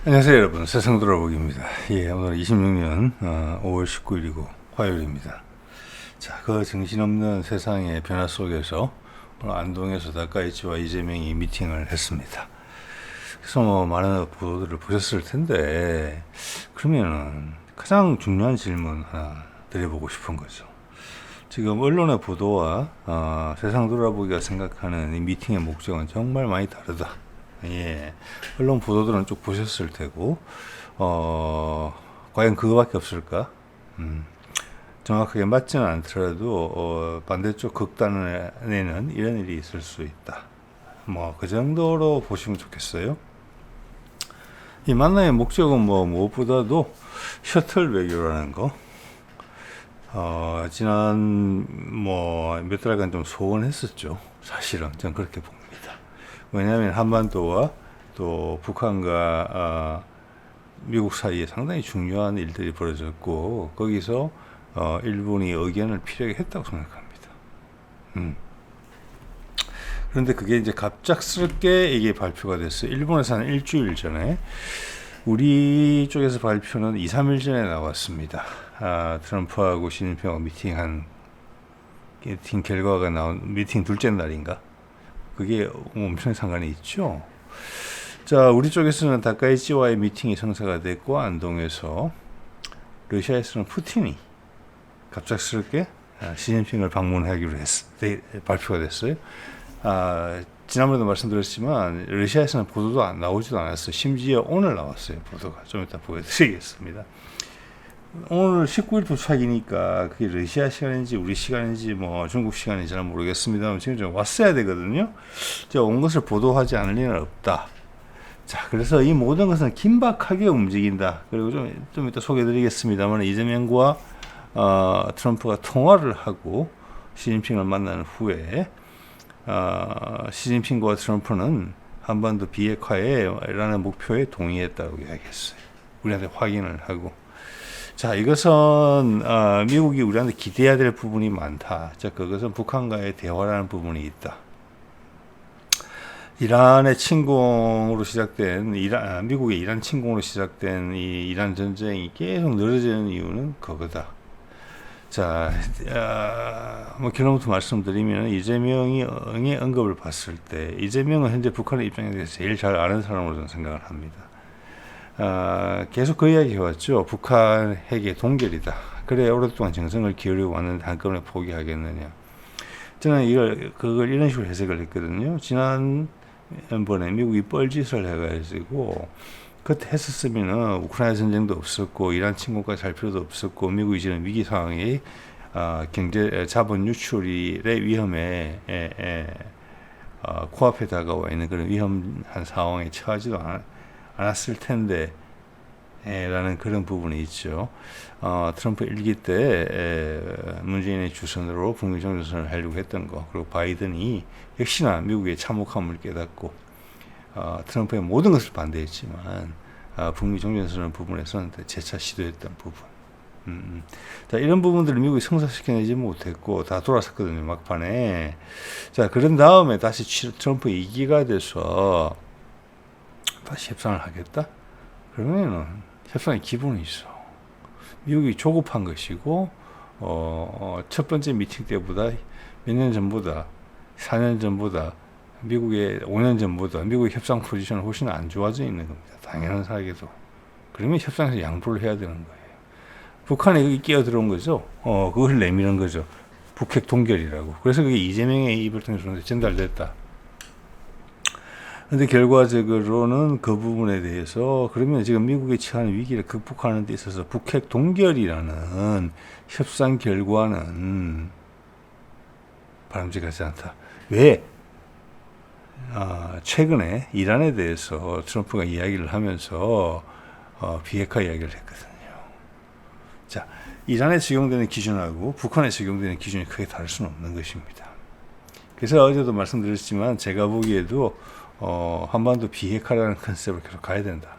안녕하세요 여러분, 세상 돌아보기입니다. 오늘 26년 5월 19일이고 화요일입니다. 자, 그 정신없는 세상의 변화 속에서 오늘 안동에서 다카이치와 이재명이 미팅을 했습니다. 그래서 많은 보도들을 보셨을 텐데, 그러면은 가장 중요한 질문 하나 드려보고 싶은 거죠. 지금 언론의 보도와 세상 돌아보기가 생각하는 이 미팅의 목적은 정말 많이 다르다. 언론 보도들은 쭉 보셨을 테고, 과연 그거밖에 없을까? 정확하게 맞지는 않더라도, 반대쪽 극단에는 이런 일이 있을 수 있다. 그 정도로 보시면 좋겠어요. 이 만남의 목적은 무엇보다도 셔틀 외교라는 거. 지난 몇 달간 좀 소원했었죠. 사실은 전 그렇게 봅니다. 왜냐하면 한반도와 또 북한과 미국 사이에 상당히 중요한 일들이 벌어졌고, 거기서 일본이 의견을 필요하게 했다고 생각합니다. 그런데 그게 이제 갑작스럽게 이게 발표가 됐어요. 일본에서 한 일주일 전에, 우리 쪽에서 발표는 2, 3일 전에 나왔습니다. 트럼프하고 시진핑하고 미팅 결과가 나온 미팅 둘째 날인가? 그게 엄청 상관이 있죠. 자, 우리 쪽에서는 다카이치와의 미팅이 성사가 됐고, 안동에서 러시아에서는 푸틴이 갑작스럽게 시진핑을 방문하기로 발표가 됐어요. 지난번에도 말씀드렸지만 러시아에서는 보도도 나오지도 않았어요. 심지어 오늘 나왔어요. 보도가. 좀 이따 보여드리겠습니다. 오늘 19일 도착이니까 그게 러시아 시간인지 우리 시간인지 중국 시간인지 잘 모르겠습니다만 지금 좀 왔어야 되거든요. 온 것을 보도하지 않을 리는 없다. 자, 그래서 이 모든 것은 긴박하게 움직인다. 그리고 좀 이따 소개해드리겠습니다만, 이재명과 트럼프가 통화를 하고 시진핑을 만난 후에 시진핑과 트럼프는 한반도 비핵화라는 목표에 동의했다고 이야기했어요. 우리한테 확인을 하고. 자, 이것은 미국이 우리한테 기대해야 될 부분이 많다. 자, 그것은 북한과의 대화라는 부분이 있다. 이란의 침공으로 시작된 미국의 이란 침공으로 시작된 이 이란 전쟁이 계속 늘어지는 이유는 그거다. 자, 결론부터 말씀드리면, 이재명이 언급을 봤을 때, 이재명은 현재 북한의 입장에 대해서 제일 잘 아는 사람으로 저는 생각을 합니다. 계속 그 이야기 해왔죠. 북한 핵의 동결이다. 그래 오랫동안 정성을 기울이고 왔는데 한꺼번에 포기하겠느냐. 저는 그걸 이런 식으로 해석을 했거든요. 지난번에 미국이 뻘짓을 해가지고, 그때 했었으면은 우크라이나 전쟁도 없었고 이란 침공까지 할 필요도 없었고, 미국이 지금 위기 상황에 경제 자본 유출의 위험에 코앞에 다가와 있는 그런 위험한 상황에 처하지도 않았을 텐데 라는 그런 부분이 있죠. 트럼프 일기 때 문재인의 주선으로 북미 정전선을 하려고 했던 거, 그리고 바이든이 역시나 미국의 참혹함을 깨닫고 트럼프의 모든 것을 반대했지만 북미 정전선 부분에서는 재차 시도했던 부분. 자, 이런 부분들을 미국이 성사시켜내지 못했고 다 돌아섰거든요, 막판에. 자, 그런 다음에 다시 트럼프 2기가 돼서 다시 협상을 하겠다? 그러면은 협상의 기본이 있어. 미국이 조급한 것이고, 첫 번째 미팅 때보다 몇 년 전보다, 4년 전보다, 미국의 5년 전보다 미국의 협상 포지션은 훨씬 안 좋아져 있는 겁니다. 당연한 사실에도. 그러면 협상에서 양보를 해야 되는 거예요. 북한이 여기 끼어들어온 거죠. 그걸 내미는 거죠. 북핵 동결이라고. 그래서 그게 이재명의 입을 통해서 전달됐다. 근데 결과적으로는 그 부분에 대해서, 그러면 지금 미국이 처한 위기를 극복하는 데 있어서 북핵 동결이라는 협상 결과는 바람직하지 않다. 왜? 최근에 이란에 대해서 트럼프가 이야기를 하면서 비핵화 이야기를 했거든요. 자, 이란에 적용되는 기준하고 북한에 적용되는 기준이 크게 다를 수는 없는 것입니다. 그래서 어제도 말씀드렸지만, 제가 보기에도 한반도 비핵화라는 컨셉을 계속 가야 된다.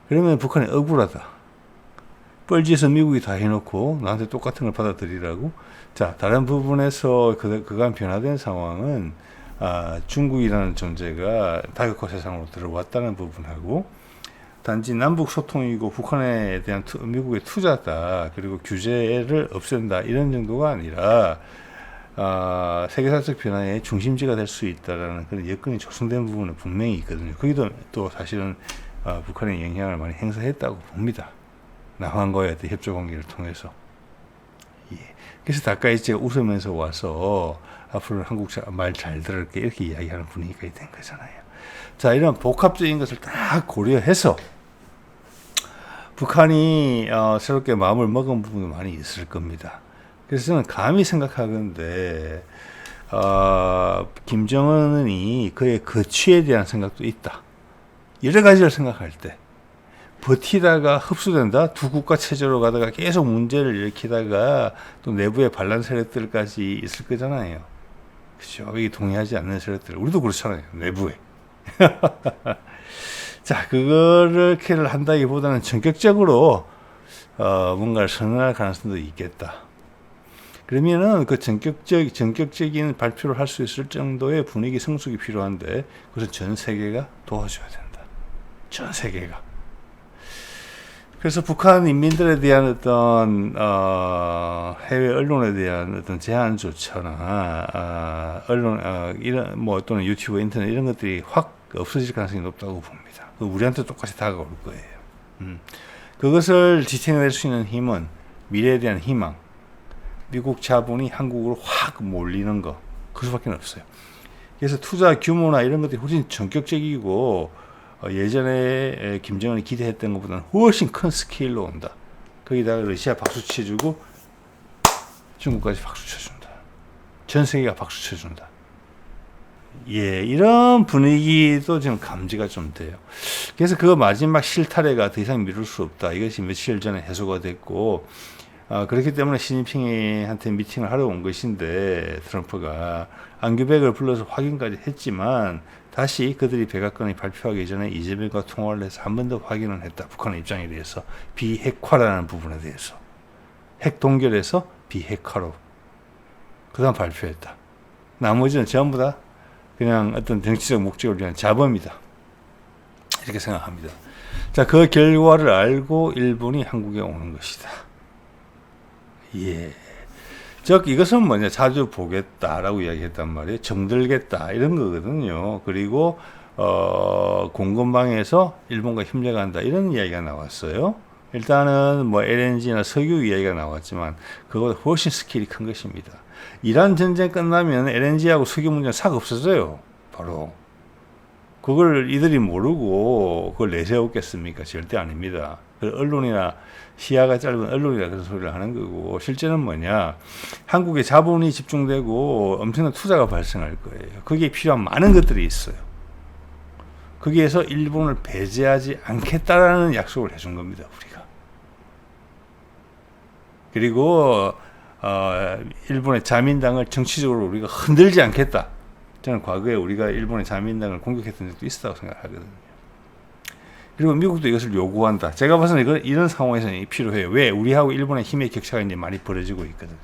그러면 북한이 억울하다. 뻘짓은 미국이 다 해놓고 나한테 똑같은 걸 받아들이라고. 자, 다른 부분에서 그간 변화된 상황은 중국이라는 존재가 다국화 세상으로 들어왔다는 부분하고 단지 남북 소통이고 북한에 대한 미국의 투자다 그리고 규제를 없앤다 이런 정도가 아니라 세계사적 변화의 중심지가 될 수 있다라는 그런 여건이 조성된 부분은 분명히 있거든요. 거기도 또 사실은 북한의 영향을 많이 행사했다고 봅니다. 남한과의 어떤 협조 관계를 통해서. 예. 그래서 다카이치가 웃으면서 와서 앞으로 한국 말 잘 들을게 이렇게 이야기하는 분위기가 된 거잖아요. 자, 이런 복합적인 것을 다 고려해서 북한이 새롭게 마음을 먹은 부분도 많이 있을 겁니다. 그래서 저는 감히 생각하건데 김정은이 그의 거취에 대한 생각도 있다. 여러 가지를 생각할 때 버티다가 흡수된다. 두 국가 체제로 가다가 계속 문제를 일으키다가 또 내부의 반란 세력들까지 있을 거잖아요. 그렇죠? 이게 동의하지 않는 세력들. 우리도 그렇잖아요. 내부에. 자, 그거를 캐를 한다기보다는 전격적으로 뭔가를 선언할 가능성도 있겠다. 그러면은 그 전격적인 발표를 할 수 있을 정도의 분위기 성숙이 필요한데 그것은 전 세계가 도와줘야 된다. 전 세계가. 그래서 북한 인민들에 대한 어떤 해외 언론에 대한 어떤 제한조처나 언론 이런 뭐 또는 유튜브, 인터넷 이런 것들이 확 없어질 가능성이 높다고 봅니다. 우리한테 똑같이 다가올 거예요. 그것을 지탱해낼 수 있는 힘은 미래에 대한 희망, 미국 자본이 한국으로 확 몰리는 거, 그 수밖에 없어요. 그래서 투자 규모나 이런 것들이 훨씬 전격적이고 예전에 김정은이 기대했던 것보다는 훨씬 큰 스케일로 온다. 거기다가 러시아 박수 쳐주고 중국까지 박수 쳐준다. 전 세계가 박수 쳐준다. 예, 이런 분위기도 지금 감지가 좀 돼요. 그래서 그 마지막 실타래가 더 이상 미룰 수 없다. 이것이 며칠 전에 해소가 됐고, 그렇기 때문에 시진핑한테 미팅을 하러 온 것인데, 트럼프가 안규백을 불러서 확인까지 했지만, 다시 그들이 백악관이 발표하기 전에 이재명과 통화를 해서 한 번 더 확인을 했다. 북한의 입장에 대해서. 비핵화라는 부분에 대해서. 핵 동결해서 비핵화로. 그 다음 발표했다. 나머지는 전부 다 그냥 어떤 정치적 목적을 위한 자범이다. 이렇게 생각합니다. 자, 그 결과를 알고 일본이 한국에 오는 것이다. 예. 즉, 이것은 뭐냐, 자주 보겠다라고 이야기했단 말이에요. 정들겠다. 이런 거거든요. 그리고, 공급망에서 일본과 협력한다. 이런 이야기가 나왔어요. 일단은 뭐 LNG나 석유 이야기가 나왔지만, 그거보다 훨씬 스케일이 큰 것입니다. 이란 전쟁 끝나면 LNG하고 석유 문제는 싹 없어져요. 바로. 그걸 이들이 모르고 그걸 내세웠겠습니까? 절대 아닙니다. 언론이나 시야가 짧은 언론이라 그런 소리를 하는 거고 실제는 뭐냐? 한국에 자본이 집중되고 엄청난 투자가 발생할 거예요. 거기에 필요한 많은 것들이 있어요. 거기에서 일본을 배제하지 않겠다라는 약속을 해준 겁니다. 우리가. 그리고 일본의 자민당을 정치적으로 우리가 흔들지 않겠다. 저는 과거에 우리가 일본의 자민당을 공격했던 적도 있었다고 생각하거든요. 그리고 미국도 이것을 요구한다. 제가 봐서는 이런 상황에서는 필요해요. 왜? 우리하고 일본의 힘의 격차가 이제 많이 벌어지고 있거든요.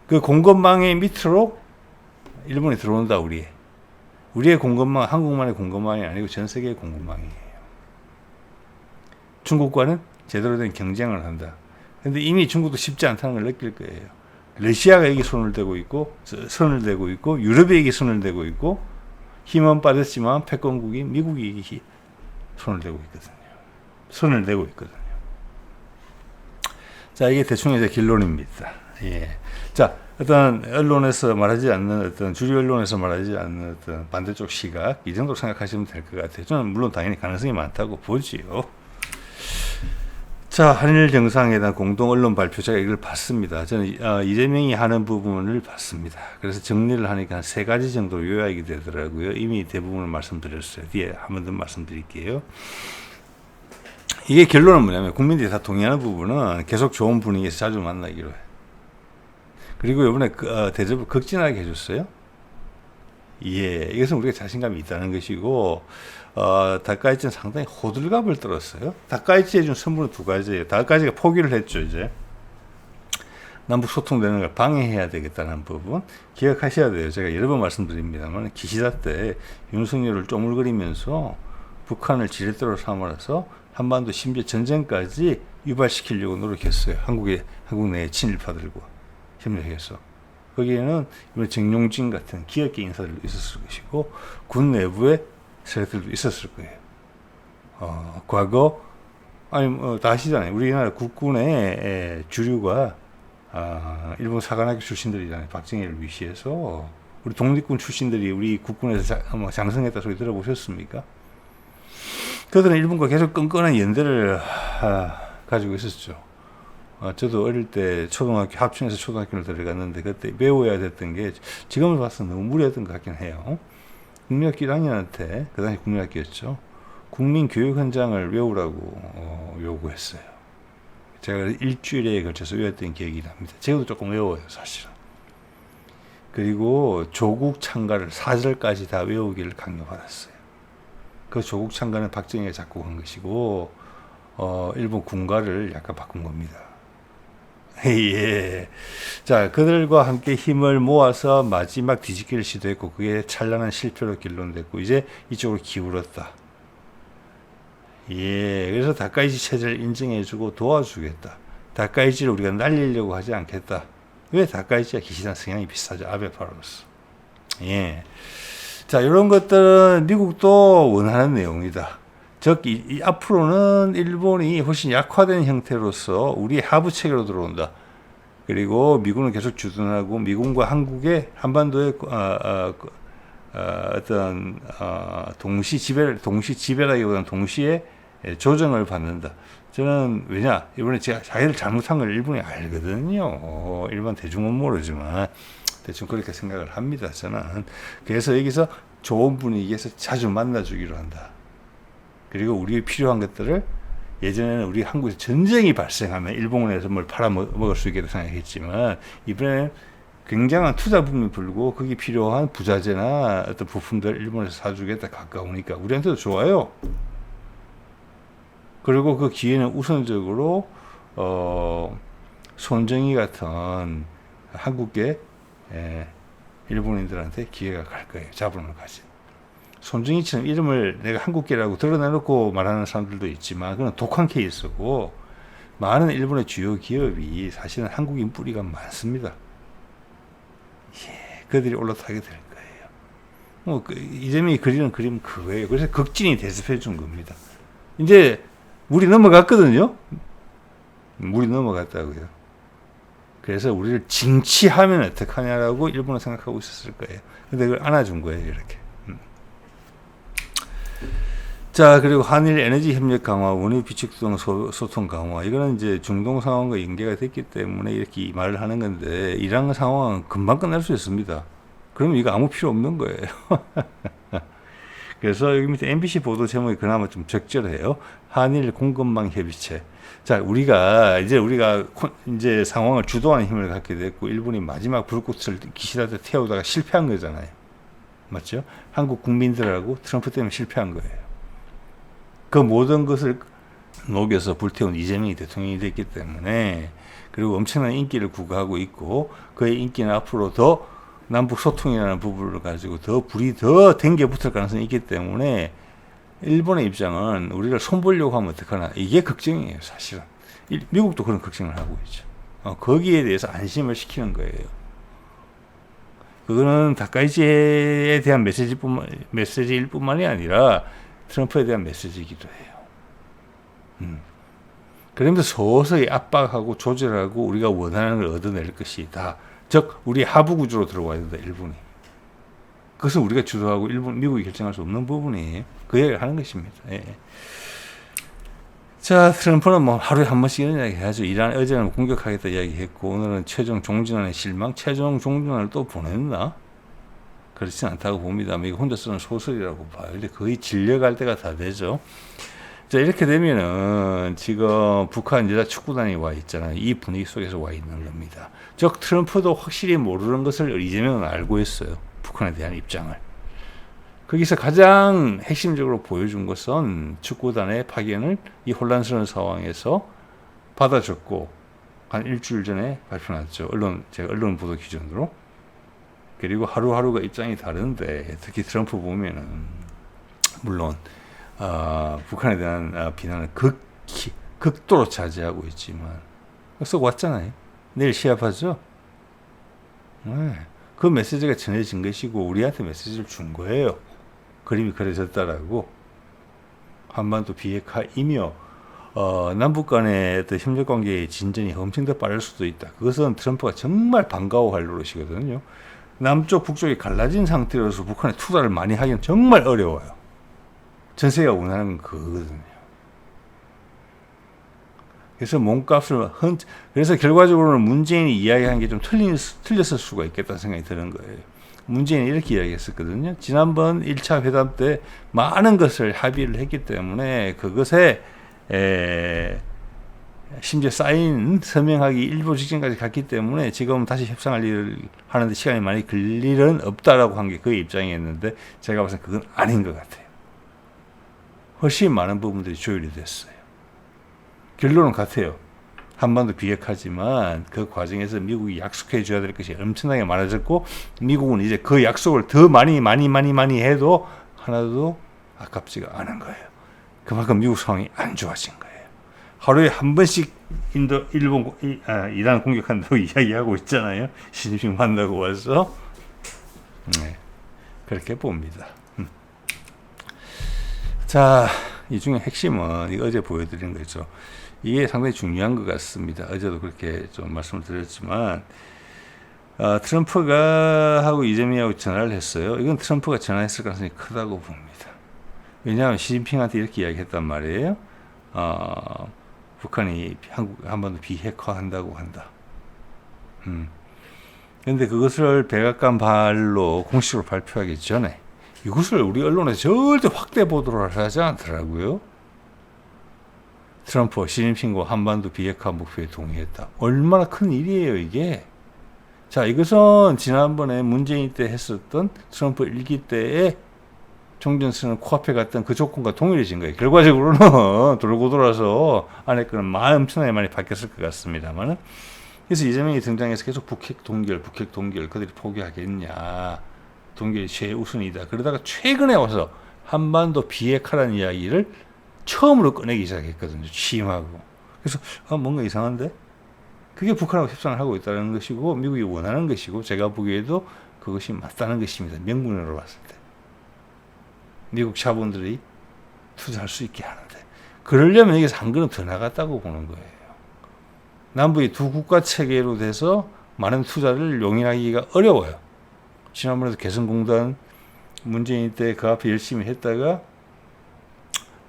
그 공급망의 밑으로 일본이 들어온다, 우리의 공급망, 한국만의 공급망이 아니고 전 세계의 공급망이에요. 중국과는 제대로 된 경쟁을 한다. 근데 이미 중국도 쉽지 않다는 걸 느낄 거예요. 러시아가 여기 손을 대고 있고, 유럽이 여기 손을 대고 있고, 힘은 빠졌지만 패권국이 미국이 손을 대고 있거든요. 자, 이게 대충 이제 결론입니다. 예. 자, 어떤 언론에서 말하지 않는 어떤 주류 언론에서 말하지 않는 어떤 반대쪽 시각, 이 정도 생각하시면 될 것 같아요. 저는 물론 당연히 가능성이 많다고 보지요. 자, 한일 정상회담 공동 언론 발표, 제가 이걸 봤습니다. 저는 이재명이 하는 부분을 봤습니다. 그래서 정리를 하니까 한 3가지 정도 요약이 되더라고요. 이미 대부분을 말씀드렸어요. 뒤에 한 번 더 말씀드릴게요. 이게 결론은 뭐냐면 국민들이 다 동의하는 부분은 계속 좋은 분위기에서 자주 만나기로 해요. 그리고 이번에 대접을 극진하게 해줬어요. 예, 이것은 우리가 자신감이 있다는 것이고, 다카이치는 상당히 호들갑을 떨었어요. 다카이치 해준 선물은 2가지예요. 다카이치가 포기를 했죠, 이제. 남북 소통되는 걸 방해해야 되겠다는 부분 기억하셔야 돼요. 제가 여러 번 말씀드립니다만 기시다 때 윤석열을 쪼물거리면서 북한을 지렛대로 삼아서 한반도 심지어 전쟁까지 유발시키려고 노력했어요. 한국 내 친일파들과 협력해서. 거기에는 정용진 같은 기업계 인사들도 있었을 것이고 군 내부의 세력들도 있었을 거예요. 과거 다 아시잖아요. 우리나라 국군의 주류가 일본 사관학교 출신들이잖아요. 박정희를 위시해서 우리 독립군 출신들이 우리 국군에서 장성했다 소리 들어보셨습니까? 그들은 일본과 계속 끈끈한 연대를 가지고 있었죠. 저도 어릴 때 초등학교 합천에서 초등학교를 들어갔는데 그때 배워야 됐던 게 지금을 봐서 너무 무리했던 것 같긴 해요. 국민학교 1학년한테 그 당시 국민학교였죠. 국민교육 현장을 외우라고 요구했어요. 제가 일주일에 걸쳐서 외웠던 기억이 납니다. 지금도 조금 외워요, 사실은. 그리고 조국 창가를 4절까지 다 외우기를 강요받았어요. 그 조국 창가는 박정희가 작곡한 것이고 일본 군가를 약간 바꾼 겁니다. 예. 자, 그들과 함께 힘을 모아서 마지막 뒤집기를 시도했고 그게 찬란한 실패로 결론됐고 이제 이쪽으로 기울었다. 예, 그래서 다카이치 체제를 인정해주고 도와주겠다. 다카이치를 우리가 날리려고 하지 않겠다. 왜 다카이치와 기시다 성향이 비슷하죠? 아베파로스. 예. 자, 이런 것들은 미국도 원하는 내용이다. 즉, 앞으로는 일본이 훨씬 약화된 형태로서 우리의 하부 체계로 들어온다. 그리고 미군은 계속 주둔하고 미군과 한국의 한반도의 어떤 동시 지배라기보다는 동시에 조정을 받는다. 저는 왜냐 이번에 제가 자기들 잘못한 걸 일본이 알거든요. 일반 대중은 모르지만 대충 그렇게 생각을 합니다. 저는 그래서 여기서 좋은 분위기에서 자주 만나주기로 한다. 그리고 우리에 필요한 것들을 예전에는 우리 한국에서 전쟁이 발생하면 일본에서 뭘 팔아먹을 수 있게 생각했지만 이번에는 굉장한 투자 붐이 불고 거기 필요한 부자재나 어떤 부품들 일본에서 사주겠다 가까우니까 우리한테도 좋아요. 그리고 그 기회는 우선적으로 손정희 같은 한국계 일본인들한테 기회가 갈 거예요. 자본을 가진. 손정희처럼 이름을 내가 한국계라고 드러내놓고 말하는 사람들도 있지만 그건 독한 케이스고 많은 일본의 주요 기업이 사실은 한국인 뿌리가 많습니다. 예, 그들이 올라타게 될 거예요. 이재명이 그리는 그림은 그거예요. 그래서 극진이 대접해 준 겁니다. 이제 물이 넘어갔거든요. 물이 넘어갔다고요. 그래서 우리를 징치하면 어떡하냐라고 일본은 생각하고 있었을 거예요. 근데 그걸 안아준 거예요, 이렇게. 자, 그리고 한일 에너지 협력 강화, 원유 비축성 소통 강화. 이거는 이제 중동 상황과 연계가 됐기 때문에 이렇게 말을 하는 건데, 이런 상황은 금방 끝날 수 있습니다. 그러면 이거 아무 필요 없는 거예요. 그래서 여기 밑에 MBC 보도 제목이 그나마 좀 적절해요. 한일 공급망 협의체. 자, 우리가 이제 상황을 주도하는 힘을 갖게 됐고, 일본이 마지막 불꽃을 기시다한테 태우다가 실패한 거잖아요. 맞죠? 한국 국민들하고 트럼프 때문에 실패한 거예요. 그 모든 것을 녹여서 불태운 이재명이 대통령이 됐기 때문에, 그리고 엄청난 인기를 구가하고 있고, 그의 인기는 앞으로 더 남북 소통이라는 부분을 가지고 불이 더 댕겨 붙을 가능성이 있기 때문에, 일본의 입장은 우리를 손보려고 하면 어떡하나. 이게 걱정이에요, 사실은. 미국도 그런 걱정을 하고 있죠. 거기에 대해서 안심을 시키는 거예요. 그거는 다카이치에 대한 메시지일 뿐만이 아니라 트럼프에 대한 메시지이기도 해요. 그러면서 서서히 압박하고 조절하고 우리가 원하는 걸 얻어낼 것이다. 즉 우리 하부 구조로 들어와야 된다, 일본이. 그것은 우리가 주도하고 미국이 결정할 수 없는 부분이에요. 그 얘기를 하는 것입니다. 예. 자, 트럼프는 뭐 하루에 한 번씩 이런 이야기 해야죠. 이란 어제는 공격하겠다 이야기했고, 오늘은 최종 종전의 실망, 최종 종전을 또 보냈나? 그렇진 않다고 봅니다. 이거 혼자 쓰는 소설이라고 봐요. 근데 거의 질려갈 때가 다 되죠. 자, 이렇게 되면은 지금 북한 여자 축구단이 와 있잖아요. 이 분위기 속에서 와 있는 겁니다. 즉 트럼프도 확실히 모르는 것을 이재명은 알고 있어요. 북한에 대한 입장을. 거기서 가장 핵심적으로 보여준 것은 축구단의 파견을 이 혼란스러운 상황에서 받아줬고, 한 일주일 전에 발표났죠. 제가 언론 보도 기준으로. 그리고 하루하루가 입장이 다른데, 특히 트럼프 보면은, 물론, 북한에 대한 비난을 극도로 자제하고 있지만, 썩 왔잖아요. 내일 시합하죠? 네. 그 메시지가 전해진 것이고, 우리한테 메시지를 준 거예요. 그림이 그려졌다라고. 한반도 비핵화이며, 남북 간의 어떤 협력 관계의 진전이 엄청 더 빠를 수도 있다. 그것은 트럼프가 정말 반가워할 노릇이거든요. 남쪽, 북쪽이 갈라진 상태로서 북한에 투자를 많이 하기는 정말 어려워요. 전 세계가 원하는 건 그거거든요. 그래서 몸값을 그래서 결과적으로는 문재인이 이야기한 게 좀 틀렸을 수가 있겠다는 생각이 드는 거예요. 문재인이 이렇게 이야기했었거든요. 지난번 1차 회담 때 많은 것을 합의를 했기 때문에 그것에 심지어 사인 서명하기 일부 직전까지 갔기 때문에 지금 다시 협상할 일을 하는데 시간이 많이 걸릴 일은 없다라고 한 게 그의 입장이었는데, 제가 봐서 그건 아닌 것 같아요. 훨씬 많은 부분들이 조율이 됐어요. 결론은 같아요. 한반도 비핵화지만 그 과정에서 미국이 약속해 줘야 될 것이 엄청나게 많아졌고, 미국은 이제 그 약속을 더 많이 해도 하나도 아깝지가 않은 거예요. 그만큼 미국 상황이 안 좋아진 거예요. 하루에 한 번씩 이란 공격한다고 이야기하고 있잖아요. 시진핑 만나고 와서. 네, 그렇게 봅니다. 자, 이 중에 핵심은 어제 보여드린 거죠. 이게 상당히 중요한 것 같습니다. 어제도 그렇게 좀 말씀을 드렸지만, 트럼프가 하고 이재명하고 전화를 했어요. 이건 트럼프가 전화했을 가능성이 크다고 봅니다. 왜냐하면 시진핑한테 이렇게 이야기했단 말이에요. 북한이 한반도 비핵화한다고 한다. 그런데 그것을 백악관 발로 공식으로 발표하기 전에 이것을 우리 언론에서 절대 확대 보도를 하지 않더라고요. 트럼프, 시진핑과 한반도 비핵화 목표에 동의했다. 얼마나 큰 일이에요, 이게. 자, 이것은 지난번에 문재인 때 했었던 트럼프 1기 때에 종전선언 코앞에 갔던 그 조건과 동일해진 거예요. 결과적으로는 돌고 돌아서 안에 거는 엄청나게 많이 바뀌었을 것 같습니다만, 그래서 이재명이 등장해서 계속 북핵 동결 그들이 포기하겠냐, 동결이 최우선이다. 그러다가 최근에 와서 한반도 비핵화라는 이야기를 처음으로 꺼내기 시작했거든요. 취임하고. 그래서 뭔가 이상한데? 그게 북한하고 협상을 하고 있다는 것이고 미국이 원하는 것이고, 제가 보기에도 그것이 맞다는 것입니다. 명분으로 봤을 때. 미국 자본들이 투자할 수 있게 하는데, 그러려면 여기서 한 걸음 더 나갔다고 보는 거예요. 남북이 두 국가 체계로 돼서 많은 투자를 용인하기가 어려워요. 지난번에도 개성공단 문재인 때 그 앞에 열심히 했다가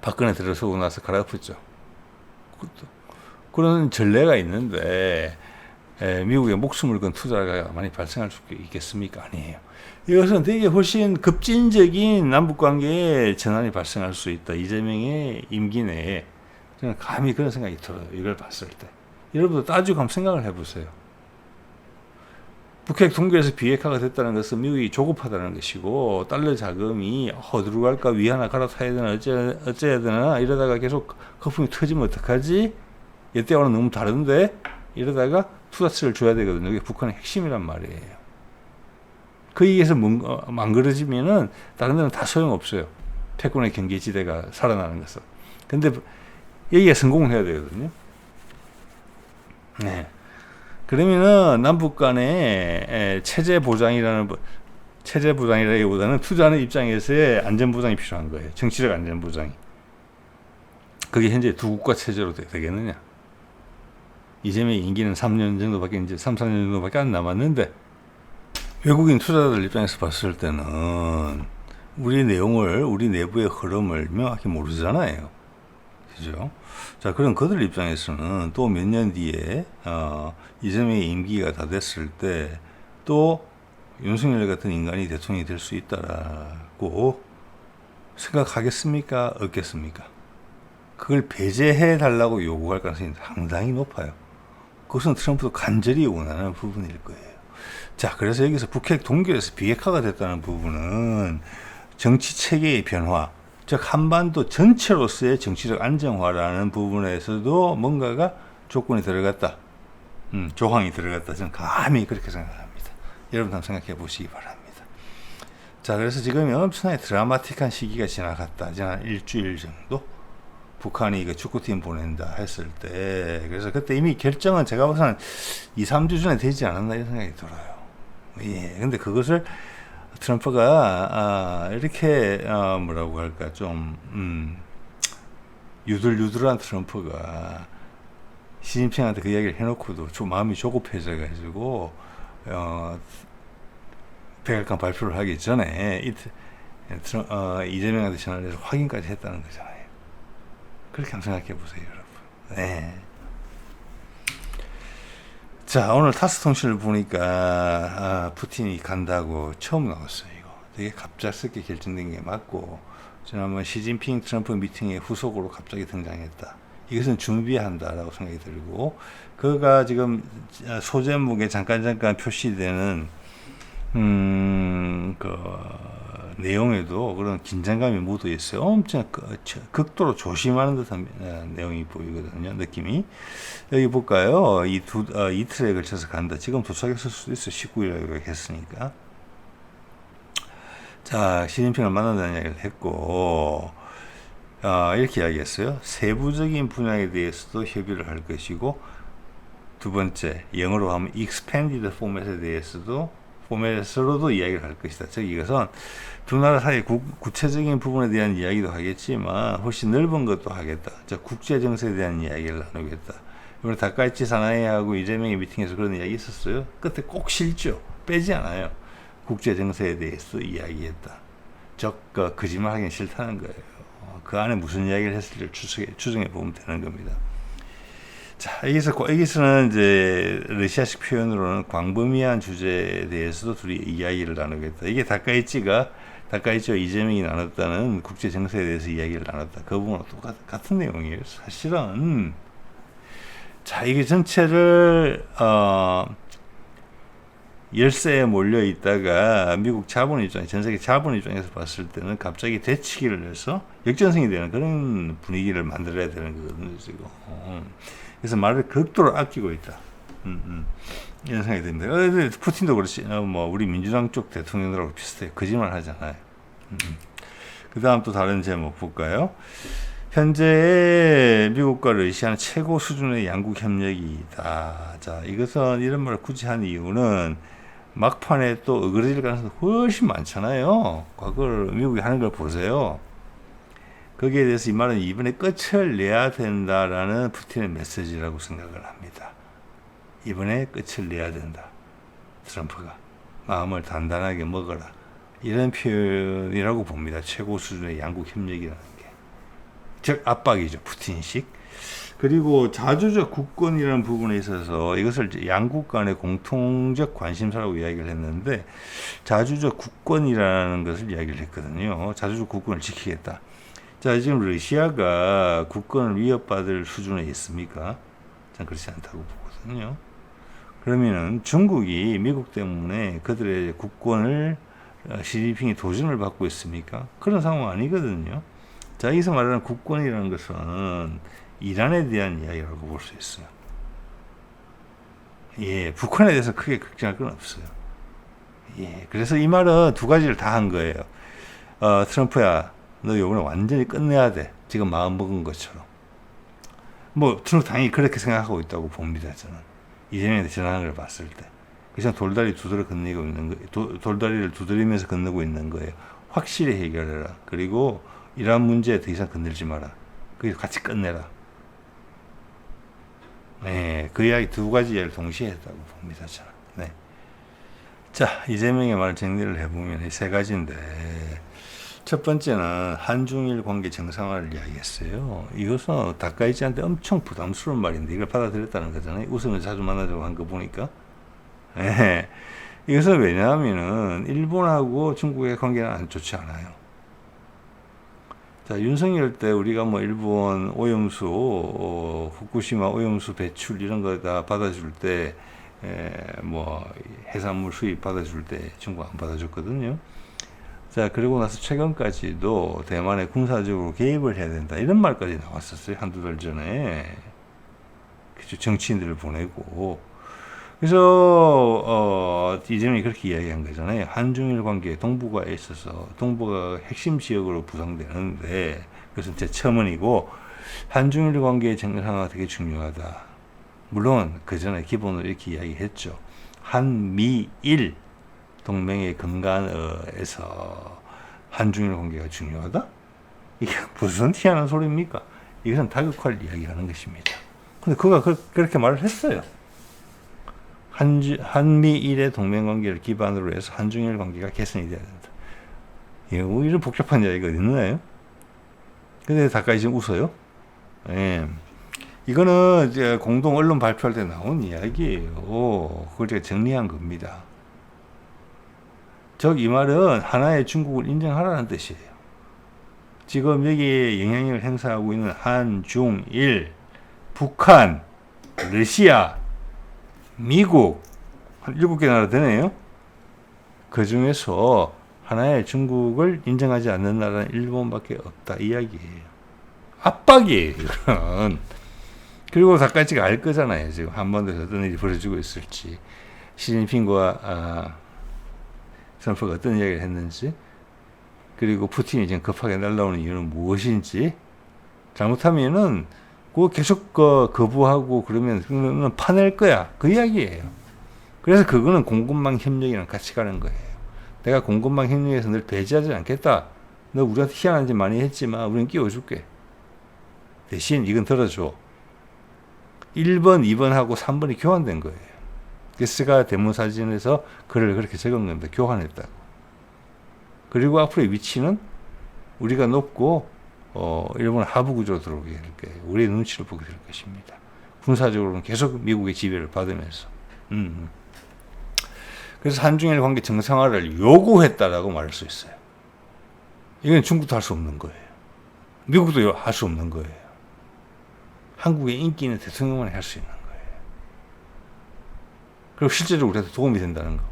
박근혜 들어서고 나서 갈아엎었죠. 그런 전례가 있는데, 미국의 목숨을 건 투자가 많이 발생할 수 있겠습니까? 아니에요. 이것은 되게 훨씬 급진적인 남북관계에 전환이 발생할 수 있다. 이재명의 임기 내에. 저는 감히 그런 생각이 들어요. 이걸 봤을 때. 여러분도 따지고 한번 생각을 해보세요. 북핵 동결에서 비핵화가 됐다는 것은 미국이 조급하다는 것이고, 달러 자금이 어디로 갈까, 위 하나 갈아타야 되나, 어째야 되나, 이러다가 계속 거품이 터지면 어떡하지? 이때와는 너무 다른데? 이러다가 투자처를 줘야 되거든요. 이게 북한의 핵심이란 말이에요. 거기에서 망그러지면은 다른 데는 다 소용없어요. 패권의 경계지대가 살아나는 것은. 근데 여기가 성공을 해야 되거든요. 네. 그러면은 남북 간의 체제 보장이라기보다는 투자하는 입장에서의 안전 보장이 필요한 거예요. 정치적 안전 보장이. 그게 현재 두 국가 체제로 되겠느냐? 이재명의 임기는 3년 정도밖에, 이제 3, 4년 정도밖에 안 남았는데, 외국인 투자자들 입장에서 봤을 때는 우리 내용을, 우리 내부의 흐름을 명확히 모르잖아요. 그죠? 자, 그럼 그들 입장에서는 또 몇 년 뒤에, 이재명의 임기가 다 됐을 때, 또 윤석열 같은 인간이 대통령이 될 수 있다라고 생각하겠습니까? 없겠습니까? 그걸 배제해 달라고 요구할 가능성이 상당히 높아요. 그것은 트럼프도 간절히 원하는 부분일 거예요. 자, 그래서 여기서 북핵 동결에서 비핵화가 됐다는 부분은 정치 체계의 변화, 즉 한반도 전체로서의 정치적 안정화라는 부분에서도 뭔가가 조건이 들어갔다. 조항이 들어갔다. 저는 감히 그렇게 생각합니다. 여러분도 한번 생각해 보시기 바랍니다. 자, 그래서 지금 엄청나게 드라마틱한 시기가 지나갔다. 지난 일주일 정도 북한이 그 축구팀 보낸다 했을 때, 그래서 그때 이미 결정은 제가 봐서는 2, 3주 전에 되지 않았나 이런 생각이 들어요. 예, 근데 그것을 트럼프가 이렇게 뭐라고 할까 좀 유들유들한 트럼프가 시진핑한테 그 이야기를 해놓고도 좀 마음이 조급해져 가지고 백악관 발표를 하기 전에 이재명한테 전화를 해서 확인까지 했다는 거잖아요. 그렇게 한번 생각해 보세요, 여러분. 네. 자, 오늘 타스 통신을 보니까 푸틴이 간다고 처음 나왔어요. 이거 되게 갑작스럽게 결정된 게 맞고, 지난번 시진핑 트럼프 미팅의 후속으로 갑자기 등장했다. 이것은 준비한다라고 생각이 들고, 그가 지금 소제목에 잠깐 표시되는 그 내용에도 그런 긴장감이 묻어 있어요. 엄청 극도로 조심하는 듯한 내용이 보이거든요. 느낌이. 여기 볼까요? 이틀에 걸쳐서 간다. 지금 도착했을 수도 있어. 19일이라고 했으니까. 자, 시진핑을 만난다는 이야기를 했고, 이렇게 이야기했어요. 세부적인 분야에 대해서도 협의를 할 것이고, 두 번째, 영어로 하면 expanded format에 대해서도 포맷으로도 이야기를 할 것이다. 즉 이것은 두 나라 사이 구체적인 부분에 대한 이야기도 하겠지만 훨씬 넓은 것도 하겠다. 즉 국제 정세에 대한 이야기를 나누겠다. 이번에 다카이치 사나이하고 이재명의 미팅에서 그런 이야기 있었어요. 끝에 꼭 실죠. 빼지 않아요. 국제 정세에 대해서 이야기했다. 즉 거짓말 하기는 싫다는 거예요. 그 안에 무슨 이야기를 했을지를 추정해 보면 되는 겁니다. 자, 여기서는 이제 러시아식 표현으로는 광범위한 주제에 대해서도 둘이 이야기를 나누겠다. 이게 다카이치와 이재명이 나눴다는 국제 정세에 대해서 이야기를 나눴다. 그 부분은 같은 내용이에요. 사실은 자, 이게 전체를 열세에 몰려 있다가 미국 자본 입장, 전 세계 자본 입장에서 봤을 때는 갑자기 대치기를 해서 역전승이 되는 그런 분위기를 만들어야 되는 거거든요, 지금. 그래서 말을 극도로 아끼고 있다. 이런 생각이 듭니다. 푸틴도 그렇지. 우리 민주당 쪽 대통령들하고 비슷해요. 거짓말 하잖아요. 그 다음 또 다른 제목 볼까요? 현재 미국과 러시아는 최고 수준의 양국 협력이다. 자, 이것은 이런 말을 굳이 한 이유는 막판에 또 어그러질 가능성이 훨씬 많잖아요. 과거를 미국이 하는 걸 보세요. 거기에 대해서 이 말은 이번에 끝을 내야 된다라는 푸틴의 메시지라고 생각을 합니다. 이번에 끝을 내야 된다. 트럼프가 마음을 단단하게 먹어라. 이런 표현이라고 봅니다. 최고 수준의 양국 협력이라는 게. 즉 압박이죠. 푸틴식. 그리고 자주적 국권이라는 부분에 있어서 이것을 양국 간의 공통적 관심사라고 이야기를 했는데 자주적 국권이라는 것을 이야기를 했거든요. 자주적 국권을 지키겠다. 자, 지금 러시아가 국권을 위협받을 수준에 있습니까? 저는 그렇지 않다고 보거든요. 그러면은 중국이 미국 때문에 그들의 국권을 시진핑이 도전을 받고 있습니까? 그런 상황 아니거든요. 자, 여기서 말하는 국권이라는 것은 이란에 대한 이야기라고 볼 수 있어요. 예, 북한에 대해서 크게 걱정할 건 없어요. 예, 그래서 이 말은 두 가지를 다 한 거예요. 트럼프야, 너 요번에 완전히 끝내야 돼. 지금 마음 먹은 것처럼. 트럼프 당연히 그렇게 생각하고 있다고 봅니다, 저는. 이재명한테 전화하는 걸 봤을 때. 그냥 돌다리를 두드리면서 건너고 있는 거예요. 확실히 해결해라. 그리고 이란 문제에 더 이상 건들지 마라. 그래서 같이 끝내라. 네, 그 이야기 두 가지 이야기를 동시에 했다고 봅니다, 저는. 네. 자, 이재명의 말 정리를 해보면 이 세 가지인데, 첫 번째는 한중일 관계 정상화를 이야기했어요. 이것은 다카이치한테 엄청 부담스러운 말인데 이걸 받아들였다는 거잖아요. 웃으면 자주 만나자고 한 거 보니까. 네. 이것은 왜냐하면은 일본하고 중국의 관계는 안 좋지 않아요. 자, 윤석열 때 우리가 일본 오염수, 후쿠시마 오염수 배출 이런 거 다 받아줄 때, 해산물 수입 받아줄 때 중국 안 받아줬거든요. 자, 그리고 나서 최근까지도 대만에 군사적으로 개입을 해야 된다. 이런 말까지 나왔었어요. 한두 달 전에. 그죠. 정치인들을 보내고. 그래서 이재명이 그렇게 이야기한 거잖아요. 한중일 관계 동북아에 있어서 동북아가 핵심 지역으로 부상되는데 그것은 제 첨언이고 한중일 관계의 정상화가 되게 중요하다. 물론 그 전에 기본으로 이렇게 이야기했죠. 한미일 동맹의 근간에서 한중일 관계가 중요하다? 이게 무슨 희한한 소리입니까? 이것은 다극화를 이야기하는 것입니다. 근데 그가 그렇게 말을 했어요. 한미일의 동맹관계를 기반으로 해서 한중일 관계가 개선이 돼야 된다. 이런 복잡한 이야기가 있나요? 근데 다까지 지금 웃어요? 예. 이거는 이제 공동 언론 발표할 때 나온 이야기예요. 그걸 제가 정리한 겁니다. 즉, 이 말은 하나의 중국을 인정하라는 뜻이에요. 지금 여기에 영향력을 행사하고 있는 한중일, 북한, 러시아, 미국, 한 7개 나라 되네요. 그 중에서 하나의 중국을 인정하지 않는 나라는 일본밖에 없다. 이야기예요. 압박이에요, 이건. 그리고 다까지가 알 거잖아요. 지금 한반도에서 어떤 일이 벌어지고 있을지. 시진핑과 트럼프가 어떤 이야기를 했는지. 그리고 푸틴이 지금 급하게 날라오는 이유는 무엇인지. 잘못하면은 그거 계속 거부하고 그러면 파낼 거야. 그 이야기예요. 그래서 그거는 공급망 협력이랑 같이 가는 거예요. 내가 공급망 협력에서 늘 배제하지 않겠다. 너 우리한테 희한한 짓 많이 했지만 우리는 끼워줄게. 대신 이건 들어줘. 1번, 2번하고 3번이 교환된 거예요. 게스가 대문사진에서 글을 그렇게 적은 겁니다. 교환했다고. 그리고 앞으로의 위치는 우리가 높고 일본 하부 구조로 들어오게 될 거예요. 우리의 눈치를 보게 될 것입니다. 군사적으로는 계속 미국의 지배를 받으면서. 그래서 한중일 관계 정상화를 요구했다라고 말할 수 있어요. 이건 중국도 할 수 없는 거예요. 미국도 할 수 없는 거예요. 한국의 인기 있는 대통령만 할 수 있는 거예요. 그리고 실제로 우리한테 도움이 된다는 거.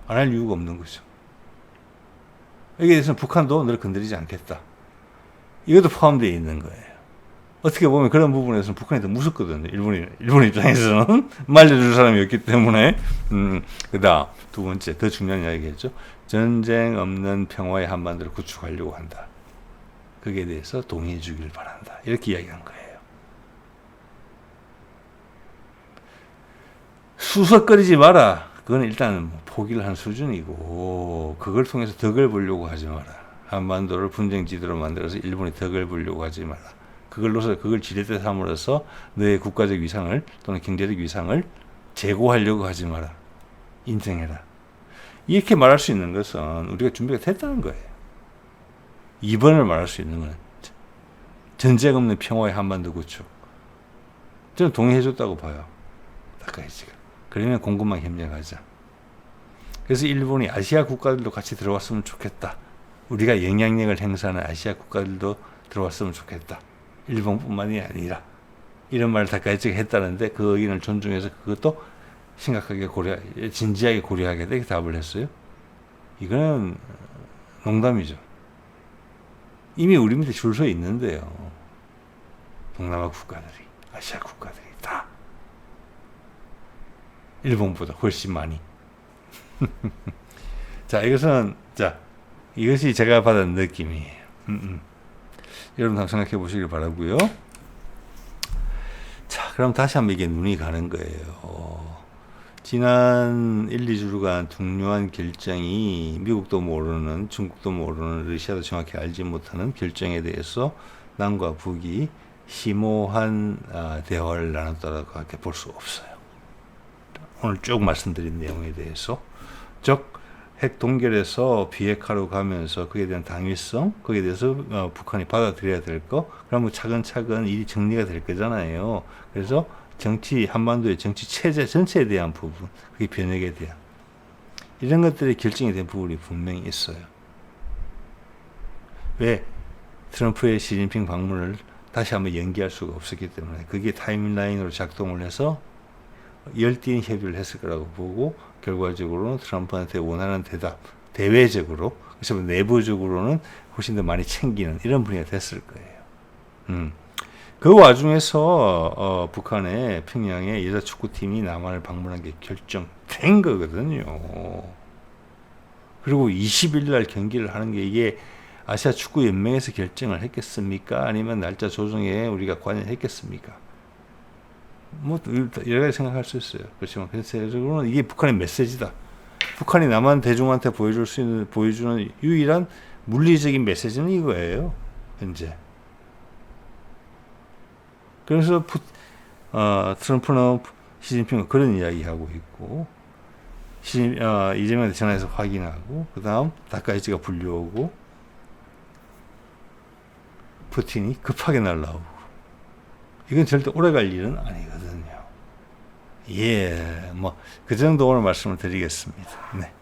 안 할 이유가 없는 거죠. 여기에 대해서는 북한도 늘 건드리지 않겠다. 이것도 포함되어 있는 거예요. 어떻게 보면 그런 부분에서는 북한이 더 무섭거든요. 일본 입장에서는 말려줄 사람이 없기 때문에. 그다음 두 번째 더 중요한 이야기겠죠. 전쟁 없는 평화의 한반도를 구축하려고 한다. 거기에 대해서 동의해 주길 바란다. 이렇게 이야기한 거예요. 수석거리지 마라. 그건 일단 포기를 한 수준이고 그걸 통해서 덕을 보려고 하지 마라. 한반도를 분쟁지대로 만들어서 일본이 덕을 보려고 하지 마라. 그걸 지렛대 삼으로써 너의 국가적 위상을 또는 경제적 위상을 제고하려고 하지 마라. 인정해라. 이렇게 말할 수 있는 것은 우리가 준비가 됐다는 거예요. 2번을 말할 수 있는 건 전쟁 없는 평화의 한반도 구축. 저는 동의해줬다고 봐요. 다카이치가. 그러면 공급망 협력하자. 그래서 일본이 아시아 국가들도 같이 들어왔으면 좋겠다. 우리가 영향력을 행사하는 아시아 국가들도 들어왔으면 좋겠다. 일본뿐만이 아니라 이런 말을 다카이치가 했다는데 그 의견을 존중해서 그것도 심각하게 진지하게 고려하겠다 이렇게 답을 했어요. 이거는 농담이죠. 이미 우리 밑에 줄 서 있는데요. 동남아 국가들이, 아시아 국가들이 다 일본보다 훨씬 많이. 자, 이것이 제가 받은 느낌이에요. 여러분 한번 생각해 보시길 바라고요. 자, 그럼 다시 한번 이게 눈이 가는 거예요. 지난 1, 2주간 중요한 결정이 미국도 모르는, 중국도 모르는, 러시아도 정확히 알지 못하는 결정에 대해서 남과 북이 심오한 대화를 나눴다고 볼 수 없어요. 오늘 쭉 말씀드린 내용에 대해서, 즉 핵 동결에서 비핵화로 가면서 그에 대한 당위성, 거기에 대해서 북한이 받아들여야 될 거, 그러면 차근차근 일이 정리가 될 거잖아요. 그래서 한반도의 정치 체제 전체에 대한 부분, 그게 변혁에 대한 이런 것들이 결정이 된 부분이 분명히 있어요. 왜? 트럼프의 시진핑 방문을 다시 한번 연기할 수가 없었기 때문에 그게 타임라인으로 작동을 해서 열띤 협의를 했을 거라고 보고 결과적으로는 트럼프한테 원하는 대답, 대외적으로, 그래서 내부적으로는 훨씬 더 많이 챙기는 이런 분위기가 됐을 거예요. 그 와중에서 북한의 평양의 여자 축구팀이 남한을 방문한 게 결정된 거거든요. 그리고 20일 날 경기를 하는 게 이게 아시아 축구 연맹에서 결정을 했겠습니까? 아니면 날짜 조정에 우리가 관여했겠습니까? 뭐 여러 가지 생각할 수 있어요. 그렇지만 전체적으로는 이게 북한의 메시지다. 북한이 남한 대중한테 보여주는 유일한 물리적인 메시지는 이거예요. 현재. 그래서 트럼프는 시진핑은 그런 이야기하고 있고, 이재명한테 전화해서 확인하고, 그 다음 다카이치가 불려오고, 푸틴이 급하게 날라오고. 이건 절대 오래 갈 일은 아니거든요. 예, 뭐 그 정도 오늘 말씀을 드리겠습니다. 네.